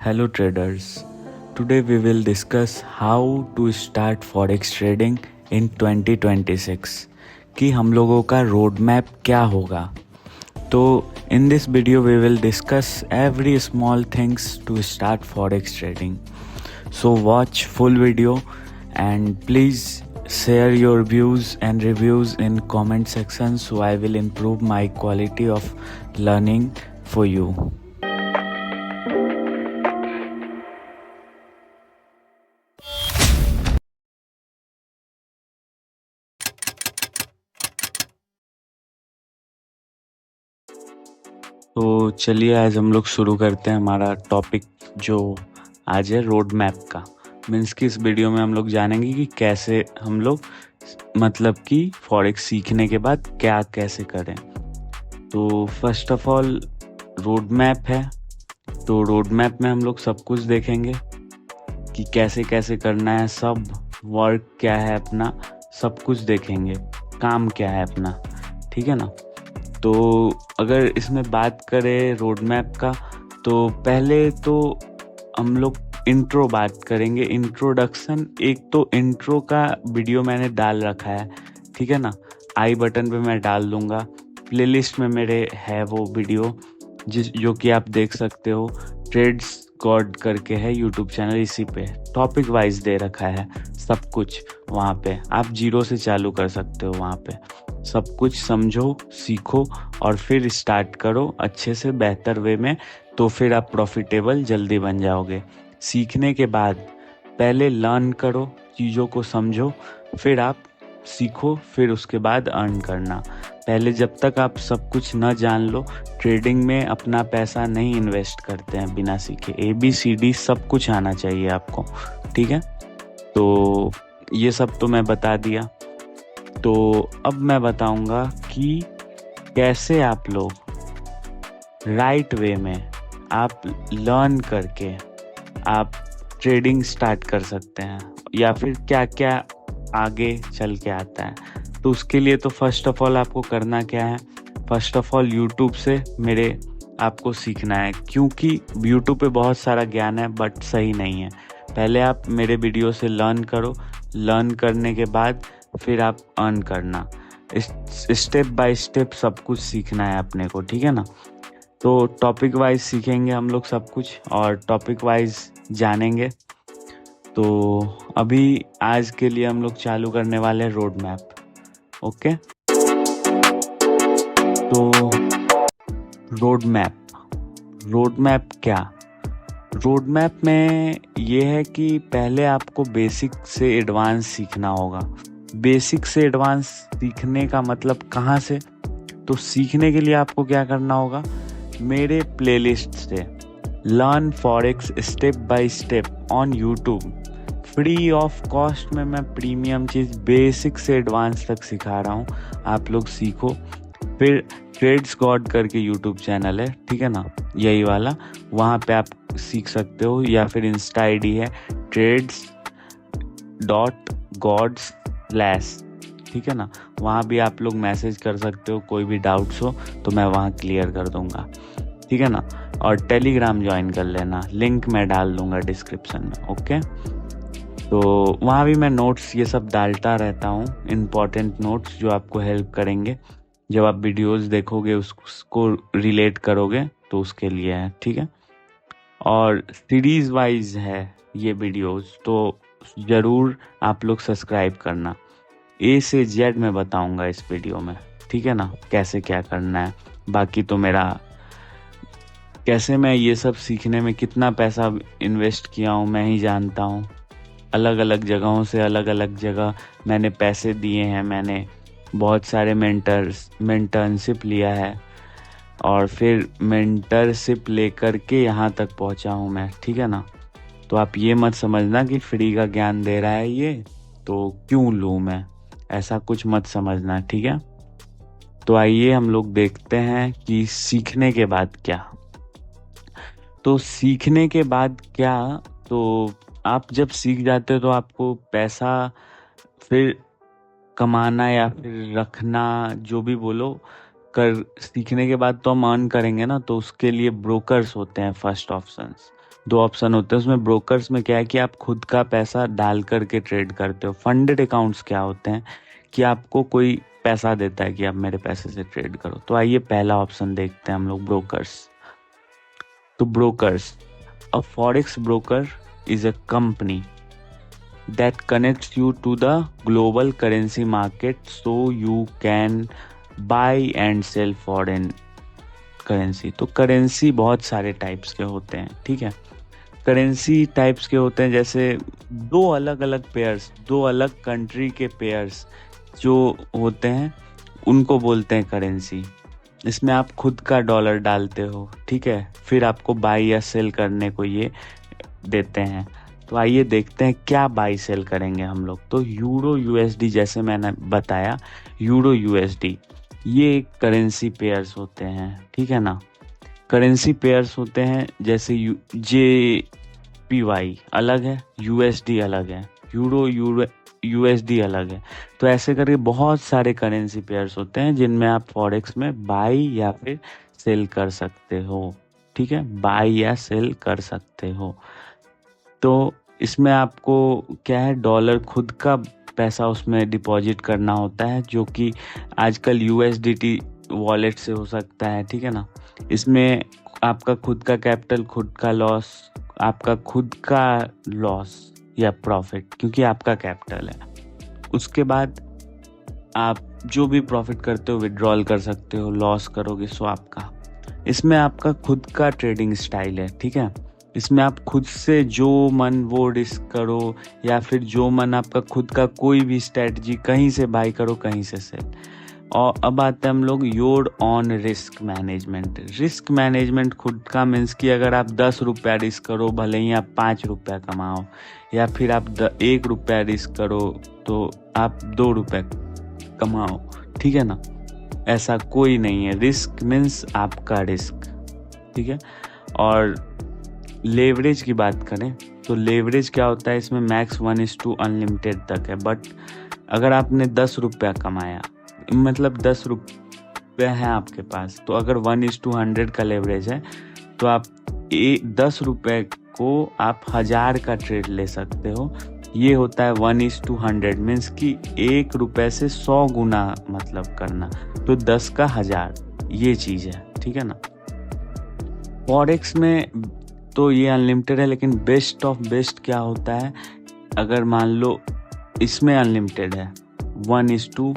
Hello traders. Today we will discuss how to start forex trading in 2026 कि हम लोगों का रोड मैप क्या होगा. तो in this video we will discuss every small things to start forex trading. So watch full video and please share your views and reviews in comment section so I will improve my quality of learning for you. तो चलिए आज हम लोग शुरू करते हैं हमारा topic जो आज है रोड मैप का. मीन्स कि इस वीडियो में हम लोग जानेंगे कि कैसे हम लोग मतलब कि फॉरेक्स सीखने के बाद क्या कैसे करें. तो first of all road map है. तो रोड मैप में हम लोग सब कुछ देखेंगे कि कैसे कैसे करना है, सब वर्क क्या है अपना, सब कुछ देखेंगे, काम क्या है अपना. ठीक है ना. तो अगर इसमें बात करें रोड मैप का तो पहले तो हम लोग इंट्रो बात करेंगे. इंट्रोडक्शन, एक तो इंट्रो का वीडियो मैंने डाल रखा है. ठीक है ना. आई बटन पे मैं डाल दूंगा. प्लेलिस्ट में मेरे है वो वीडियो जो कि आप देख सकते हो. ट्रेड्स गॉड करके है यूट्यूब चैनल, इसी पे टॉपिक वाइज दे रखा है सब कुछ. वहाँ पे आप जीरो से चालू कर सकते हो. वहाँ पे सब कुछ समझो, सीखो और फिर स्टार्ट करो अच्छे से बेहतर वे में. तो फिर आप प्रॉफिटेबल जल्दी बन जाओगे. सीखने के बाद पहले लर्न करो, चीज़ों को समझो, फिर आप सीखो, फिर उसके बाद अर्न करना. पहले जब तक आप सब कुछ न जान लो, ट्रेडिंग में अपना पैसा नहीं इन्वेस्ट करते हैं बिना सीखे. ABCD सब कुछ आना चाहिए आपको. ठीक है. तो ये सब तो मैं बता दिया. तो अब मैं बताऊंगा कि कैसे आप लोग राइट वे में आप लर्न करके आप ट्रेडिंग स्टार्ट कर सकते हैं, या फिर क्या क्या आगे चल के आता है. तो उसके लिए तो फर्स्ट ऑफ ऑल आपको करना क्या है, फर्स्ट ऑफ ऑल यूट्यूब से मेरे आपको सीखना है. क्योंकि यूट्यूब पे बहुत सारा ज्ञान है बट सही नहीं है. पहले आप मेरे वीडियो से लर्न करो. लर्न करने के बाद फिर आप अर्न करना. स्टेप बाय स्टेप सब कुछ सीखना है अपने को. ठीक है ना. तो टॉपिक वाइज सीखेंगे हम लोग सब कुछ और टॉपिक वाइज जानेंगे. तो अभी आज के लिए हम लोग चालू करने वाले हैं रोड मैप. ओके. तो रोड मैप क्या. रोड मैप में ये है कि पहले आपको बेसिक से एडवांस सीखना होगा. बेसिक से एडवांस सीखने का मतलब कहाँ से. तो सीखने के लिए आपको क्या करना होगा, मेरे प्लेलिस्ट से learn forex step by step on YouTube, free of cost में मैं प्रीमियम चीज़ बेसिक से एडवांस तक सिखा रहा हूँ. आप लोग सीखो. फिर ट्रेड्स गॉड करके यूट्यूब चैनल है. ठीक है ना, यही वाला. वहाँ पे आप सीख सकते हो, या फिर इंस्टा ID है trades.gods/. ठीक है ना. वहाँ भी आप लोग मैसेज कर सकते हो, कोई भी डाउट्स हो तो मैं वहाँ क्लियर कर दूंगा. ठीक है ना. और टेलीग्राम ज्वाइन कर लेना, लिंक मैं डाल दूंगा डिस्क्रिप्शन में. ओके. तो वहाँ भी मैं नोट्स ये सब डालता रहता हूँ, इम्पॉर्टेंट नोट्स जो आपको हेल्प करेंगे जब आप वीडियोस देखोगे, उसको रिलेट करोगे तो उसके लिए है. ठीक है. और सीरीज वाइज है ये वीडियोस, तो ज़रूर आप लोग सब्सक्राइब करना. A से Z में बताऊंगा इस वीडियो में. ठीक है ना, कैसे क्या करना है. बाकी तो मेरा कैसे मैं ये सब सीखने में कितना पैसा इन्वेस्ट किया हूँ मैं ही जानता हूँ. अलग अलग जगहों से अलग अलग जगह मैंने पैसे दिए हैं. मैंने बहुत सारे मेंटरशिप लिया है और फिर मेंटरशिप लेकर के यहाँ तक पहुँचा हूँ मैं. ठीक है ना. तो आप ये मत समझना कि फ्री का ज्ञान दे रहा है ये तो क्यों लूँ मैं, ऐसा कुछ मत समझना. ठीक है. तो आइए हम लोग देखते हैं कि सीखने के बाद क्या. तो सीखने के बाद क्या, तो आप जब सीख जाते हो तो आपको पैसा फिर कमाना या फिर रखना, जो भी बोलो, कर सीखने के बाद तो हम अर्न करेंगे ना. तो उसके लिए ब्रोकर्स होते हैं फर्स्ट ऑप्शंस, दो ऑप्शन होते हैं उसमें। ब्रोकर्स में क्या है कि आप खुद का पैसा डाल करके ट्रेड करते हो। फंडेड अकाउंट्स क्या होते हैं कि आपको कोई पैसा देता है कि आप मेरे पैसे से ट्रेड करो। तो आइए पहला ऑप्शन देखते हैं हम लोग, ब्रोकर्स। तो brokers, a forex broker is a company that connects you to the global currency market so you can buy and sell foreign currency। तो करेंसी बहुत सारे टाइप्स के होते हैं, ठीक है। करेंसी टाइप्स के होते हैं जैसे दो अलग अलग पेयर्स, दो अलग कंट्री के पेयर्स जो होते हैं उनको बोलते हैं करेंसी। इसमें आप खुद का डॉलर डालते हो, ठीक है, फिर आपको बाई या सेल करने को ये देते हैं। तो आइए देखते हैं क्या बाई सेल करेंगे हम लोग। तो यूरो यूएसडी, जैसे मैंने बताया, यूरो यूएसडी ये करेंसी पेयर्स होते हैं, ठीक है ना। करेंसी पेयर्स होते हैं जैसे JPY अलग है, यूएसडी अलग है, यूरो यूएसडी अलग है। तो ऐसे करके बहुत सारे करेंसी पेयर्स होते हैं जिनमें आप फॉरेक्स में बाई या फिर सेल कर सकते हो, ठीक है, बाई या सेल कर सकते हो। तो इसमें आपको क्या है, डॉलर खुद का पैसा उसमें डिपॉजिट करना होता है, जो कि आजकल USDT वॉलेट से हो सकता है, ठीक है ना। इसमें आपका खुद का कैपिटल, खुद का लॉस, आपका खुद का लॉस या प्रॉफिट, क्योंकि आपका कैपिटल है। उसके बाद आप जो भी प्रॉफिट करते हो विड्रॉल कर सकते हो, लॉस करोगे स्वैप का। इसमें आपका खुद का ट्रेडिंग स्टाइल है, ठीक है। इसमें आप खुद से जो मन वो रिस्क करो, या फिर जो मन आपका खुद का कोई भी स्ट्रेटजी, कहीं से बाई करो कहीं से सेल। और अब आते हैं हम लोग your on risk management. Risk management खुद का मीन्स कि अगर आप 10 रुपया रिस्क करो, भले ही आप 5 रुपया कमाओ, या फिर आप 1 रुपया रिस्क करो तो आप 2 रुपये कमाओ, ठीक है ना। ऐसा कोई नहीं है, रिस्क मीन्स आपका रिस्क, ठीक है। और लेवरेज की बात करें तो लेवरेज क्या होता है, इसमें मैक्स 1:2 अनलिमिटेड तक है। बट अगर आपने 10 रुपया कमाया, मतलब 10 रुपये हैं आपके पास, तो अगर 1:100 का लेवरेज है तो आप 10 रुपये को आप 1000 का ट्रेड ले सकते हो। ये होता है 1:100, मीन्स कि 1 रुपये से 100 गुना मतलब करना, तो 10 का 1000, ये चीज़ है, ठीक है ना। फॉरेक्स में तो ये अनलिमिटेड है, लेकिन बेस्ट ऑफ बेस्ट क्या होता है, अगर मान लो इसमें अनलिमिटेड है 1:2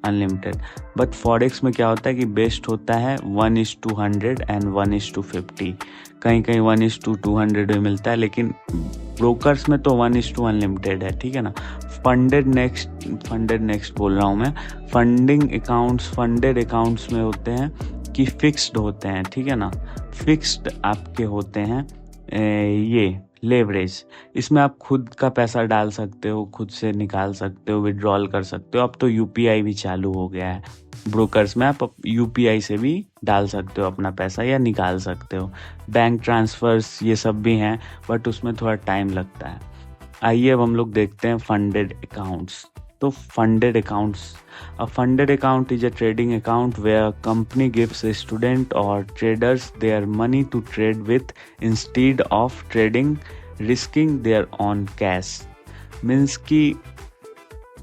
अनलिमिटेड, बट फॉरेक्स में क्या होता है कि बेस्ट होता है 1:100 एंड 1:50, कहीं कहीं 1:200 भी मिलता है, लेकिन ब्रोकर्स में तो 1:2 अनलिमिटेड है, ठीक है ना। फंडेड नेक्स्ट बोल रहा हूँ मैं। फंडेड अकाउंट्स में होते हैं कि फिक्स्ड होते हैं, ठीक है ना। फिक्स्ड आपके होते हैं ये लेवरेज। इसमें आप खुद का पैसा डाल सकते हो, खुद से निकाल सकते हो, विड्रॉल कर सकते हो। अब तो UPI भी चालू हो गया है ब्रोकर्स में, आप UPI से भी डाल सकते हो अपना पैसा या निकाल सकते हो। बैंक ट्रांसफर्स ये सब भी हैं, बट उसमें थोड़ा टाइम लगता है। आइए अब हम लोग देखते हैं फंडेड अकाउंट्स। तो funded accounts, a funded account is a trading account where a company gives a student or traders their money to trade with instead of risking their own cash। Means कि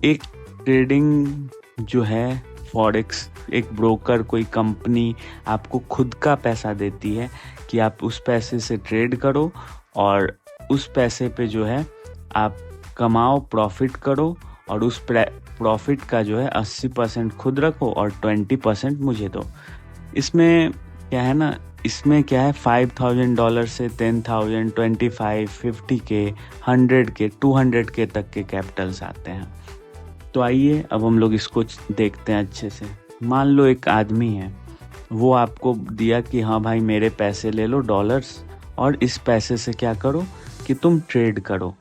एक trading जो है forex, एक broker, कोई company आपको खुद का पैसा देती है कि आप उस पैसे से ट्रेड करो, और उस पैसे पे जो है आप कमाओ, प्रॉफिट करो, और उस प्रॉफिट का जो है 80% खुद रखो और 20% मुझे दो। इसमें क्या है ना, इसमें क्या है, $5,000 से 10,000, 25, 50K, 100K, 200K तक के कैपिटल्स आते हैं। तो आइए अब हम लोग इसको देखते हैं अच्छे से। मान लो एक आदमी है, वो आपको दिया कि हाँ भाई मेरे पैसे ले लो डॉलर्स, और इस पैसे से क्या करो कि तुम ट्रेड करो।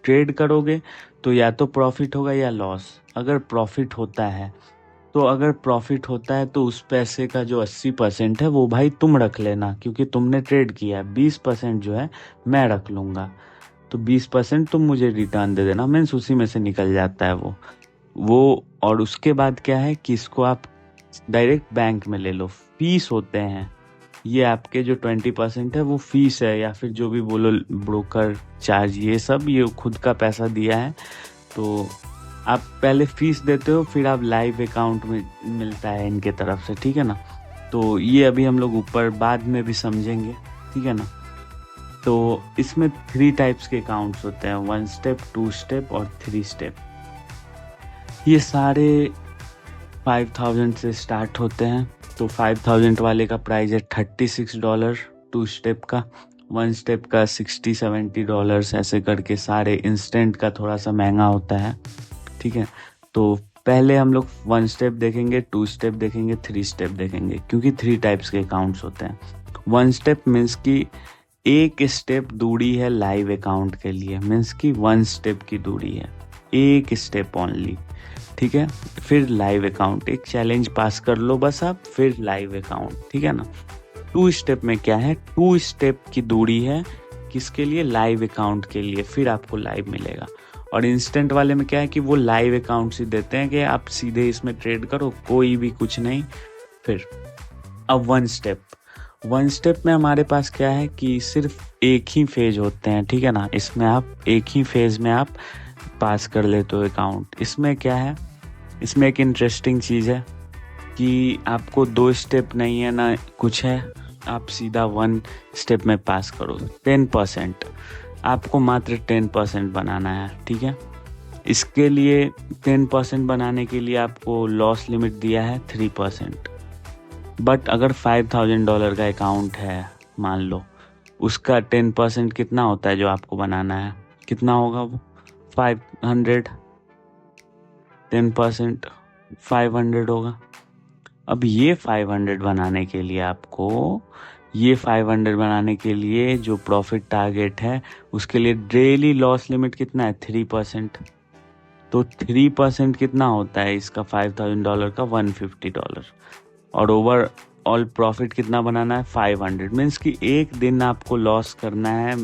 ट्रेड करोगे तो या तो प्रॉफिट होगा या लॉस। अगर प्रॉफिट होता है तो उस पैसे का जो 80% है वो भाई तुम रख लेना, क्योंकि तुमने ट्रेड किया है। 20% जो है मैं रख लूँगा, तो 20% तुम मुझे रिटर्न दे देना। मीन्स उसी में से निकल जाता है वो। और उसके बाद क्या है कि इसको आप डायरेक्ट बैंक में ले लो। फीस होते हैं, ये आपके जो 20% है वो फीस है, या फिर जो भी बोलो ब्रोकर चार्ज, ये सब ये खुद का पैसा दिया है। तो आप पहले फीस देते हो, फिर आप लाइव अकाउंट में मिलता है इनके तरफ से, ठीक है ना। तो ये अभी हम लोग ऊपर बाद में भी समझेंगे, ठीक है ना। तो इसमें 3 टाइप्स के अकाउंट्स होते हैं, 1 स्टेप, 2 स्टेप और 3 स्टेप। ये सारे 5000 से स्टार्ट होते हैं। तो 5000 वाले का प्राइस है $36, 2 स्टेप का, 1 स्टेप का $60-70, ऐसे करके सारे। इंस्टेंट का थोड़ा सा महंगा होता है, ठीक है। तो पहले हम लोग 1 स्टेप देखेंगे, 2 स्टेप देखेंगे, 3 स्टेप देखेंगे, क्योंकि 3 टाइप्स के अकाउंट्स होते हैं। 1 स्टेप मीन्स की एक स्टेप दूरी है लाइव अकाउंट के लिए, मीन्स की 1 स्टेप की दूरी है, एक स्टेप ओनली, ठीक है। फिर लाइव अकाउंट, एक चैलेंज पास कर लो बस आप, फिर लाइव अकाउंट, ठीक है ना। 2 स्टेप में क्या है, 2 स्टेप की दूरी है किसके लिए, लाइव अकाउंट के लिए, फिर आपको लाइव मिलेगा। और इंस्टेंट वाले में क्या है कि वो लाइव अकाउंट से देते हैं कि आप सीधे इसमें ट्रेड करो, कोई भी कुछ नहीं। फिर अब 1 स्टेप, 1 स्टेप में हमारे पास क्या है कि सिर्फ एक ही फेज होते हैं, ठीक है ना। इसमें आप एक ही फेज में आप पास कर लेते हो अकाउंट। इसमें क्या है, इसमें एक इंटरेस्टिंग चीज़ है कि आपको 2 स्टेप नहीं है ना कुछ है, आप सीधा 1 स्टेप में पास करो। 10%, आपको मात्र 10% बनाना है, ठीक है। इसके लिए 10% बनाने के लिए आपको लॉस लिमिट दिया है 3%। बट अगर $5000 का अकाउंट है मान लो, उसका 10% कितना होता है जो आपको बनाना है, कितना होगा वो, 500। 10% 500 होगा। अब ये 500 बनाने के लिए आपको, ये 500 बनाने के लिए जो प्रॉफिट टारगेट है उसके लिए डेली लॉस लिमिट कितना है, 3%। तो 3% कितना होता है इसका, $5000 का $150। और ओवरऑल प्रॉफिट कितना बनाना है, 500। मीन्स कि एक दिन आपको लॉस करना है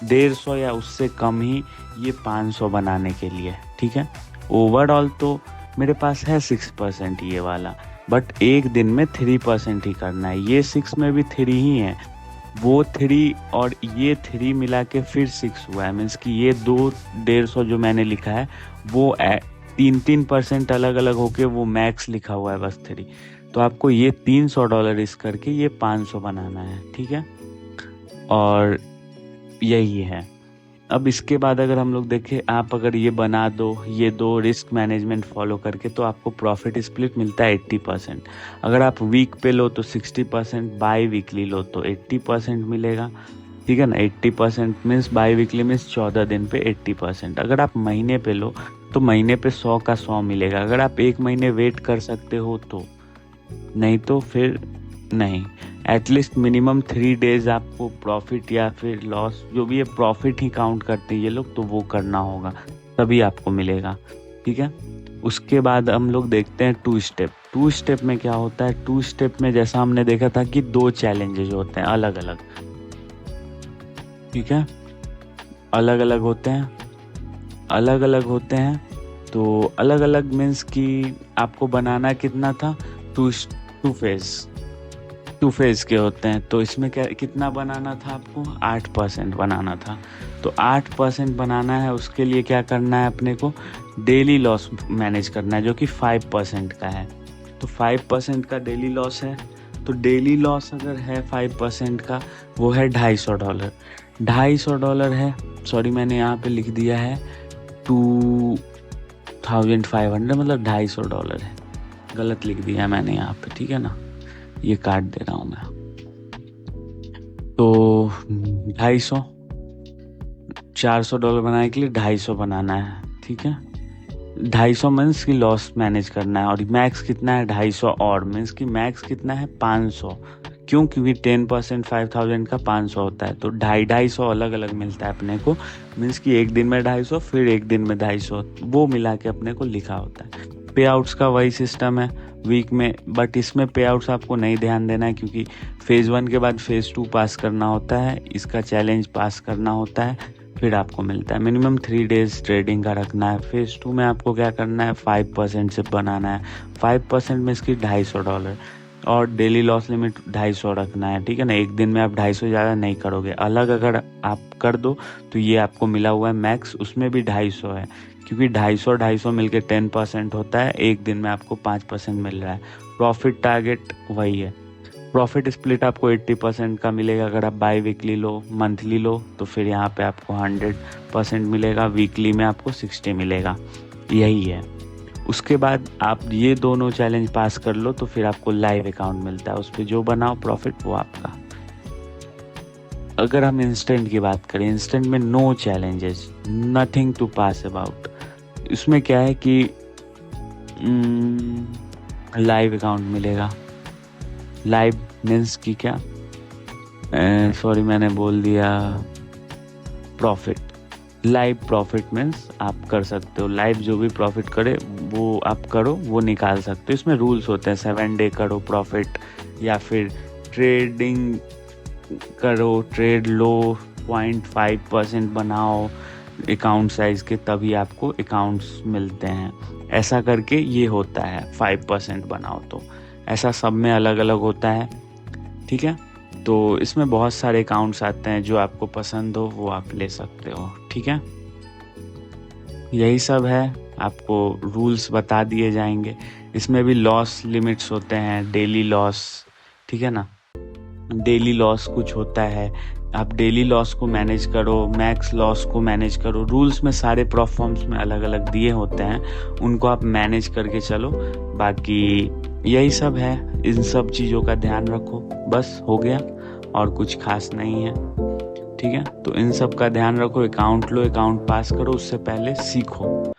150 या उससे कम ही, ये 500 बनाने के लिए, ठीक है। ओवरऑल तो मेरे पास है 6% ये वाला, बट एक दिन में 3% ही करना है। ये 6 में भी 3 ही है, वो 3 और ये 3 मिला के फिर 6 हुआ है। मीन्स कि ये 150 जो मैंने लिखा है वो 3% अलग अलग होके वो मैक्स लिखा हुआ है बस 3। तो आपको ये $300 इस करके ये 500 बनाना है, ठीक है। और यही है। अब इसके बाद अगर हम लोग देखें, आप अगर ये बना दो, ये 2 रिस्क मैनेजमेंट फॉलो करके, तो आपको प्रॉफिट स्प्लिट मिलता है 80%। अगर आप वीक पे लो तो 60%, बाई वीकली लो तो 80% मिलेगा, ठीक है ना। 80% मीन्स बाई वीकली मीन्स 14 दिन पे 80%। अगर आप महीने पे लो तो महीने पे 100 का 100 मिलेगा, अगर आप 1 महीने वेट कर सकते हो तो, नहीं तो फिर नहीं। एटलीस्ट मिनिमम 3 डेज आपको प्रॉफिट या फिर लॉस, जो भी है प्रॉफिट ही काउंट करते हैं ये लोग, तो वो करना होगा तभी आपको मिलेगा, ठीक है। उसके बाद हम लोग देखते हैं 2 स्टेप। 2 स्टेप में क्या होता है, 2 स्टेप में जैसा हमने देखा था कि 2 चैलेंजेस होते हैं अलग अलग, ठीक है, अलग अलग होते हैं, अलग अलग होते हैं। तो अलग अलग मीन्स कि आपको बनाना कितना था, 2 फेज के होते हैं। तो इसमें क्या कितना बनाना था आपको, 8% बनाना था। तो 8% बनाना है, उसके लिए क्या करना है अपने को, डेली लॉस मैनेज करना है जो कि 5% का है। तो 5% का डेली लॉस है, तो डेली लॉस अगर है 5% का वो है $250। $250 है, सॉरी मैंने यहाँ पे लिख दिया है 2500, मतलब $250 है, गलत लिख दिया मैंने यहाँ पे, ठीक है ना। ये काट दे रहा हूँ मैं। तो 250, $400 बनाने के लिए 250 बनाना है, ठीक है। 250 मीन्स की लॉस मैनेज करना है। और मैक्स कितना है, 250, और मीन्स की मैक्स कितना है, 500। क्यों, क्योंकि 10% 5000 का 500 होता है। तो 250 अलग अलग मिलता है अपने को, मीन्स कि एक दिन में 250, फिर एक दिन में 250, वो मिला के अपने को लिखा होता है। पे आउट्स का वही सिस्टम है वीक में, बट इसमें पे आउट्स आपको नहीं ध्यान देना है, क्योंकि फेज़ 1 के बाद फेज़ 2 पास करना होता है, इसका चैलेंज पास करना होता है, फिर आपको मिलता है। मिनिमम 3 डेज ट्रेडिंग का रखना है। फेज़ 2 में आपको क्या करना है, 5% से बनाना है। 5% में इसकी $250। और डेली लॉस लिमिट 250 रखना है, ठीक है ना। एक दिन में आप 250 ज़्यादा नहीं करोगे। अलग अगर आप कर दो तो ये आपको मिला हुआ है मैक्स, उसमें भी 250 है, क्योंकि 250 मिलके 10% होता है। एक दिन में आपको 5% मिल रहा है। प्रॉफिट टारगेट वही है। प्रॉफिट स्प्लिट आपको 80% का मिलेगा अगर आप बाई वीकली लो, मंथली लो तो फिर यहाँ पे आपको 100% मिलेगा, वीकली में आपको 60 मिलेगा। यही है। उसके बाद आप ये दोनों चैलेंज पास कर लो तो फिर आपको लाइव अकाउंट मिलता है, उस पर जो बनाओ प्रॉफिट वो आपका। अगर हम इंस्टेंट की बात करें, इंस्टेंट में no challenges, nothing to pass about. इसमें क्या है कि लाइव अकाउंट मिलेगा। लाइव मीन्स की क्या, सॉरी मैंने बोल दिया प्रॉफिट। लाइव प्रॉफिट मीन्स आप कर सकते हो, लाइव जो भी प्रॉफिट करे वो आप करो, वो निकाल सकते हो। इसमें रूल्स होते हैं, 7 डे करो प्रॉफिट, या फिर ट्रेडिंग करो, ट्रेड लो, 0.5% बनाओ अकाउंट साइज के, तभी आपको अकाउंट्स मिलते हैं। ऐसा करके ये होता है, 5% बनाओ तो। ऐसा सब में अलग अलग होता है, ठीक है। तो इसमें बहुत सारे अकाउंट्स आते हैं, जो आपको पसंद हो वो आप ले सकते हो, ठीक है। यही सब है, आपको रूल्स बता दिए जाएंगे। इसमें भी लॉस लिमिट्स होते हैं, डेली लॉस, ठीक है ना। डेली लॉस कुछ होता है, आप डेली लॉस को मैनेज करो, मैक्स लॉस को मैनेज करो। रूल्स में सारे प्रोफॉर्म्स में अलग अलग दिए होते हैं, उनको आप मैनेज करके चलो। बाकी यही सब है, इन सब चीज़ों का ध्यान रखो, बस हो गया, और कुछ खास नहीं है, ठीक है। तो इन सब का ध्यान रखो, अकाउंट लो, अकाउंट पास करो, उससे पहले सीखो।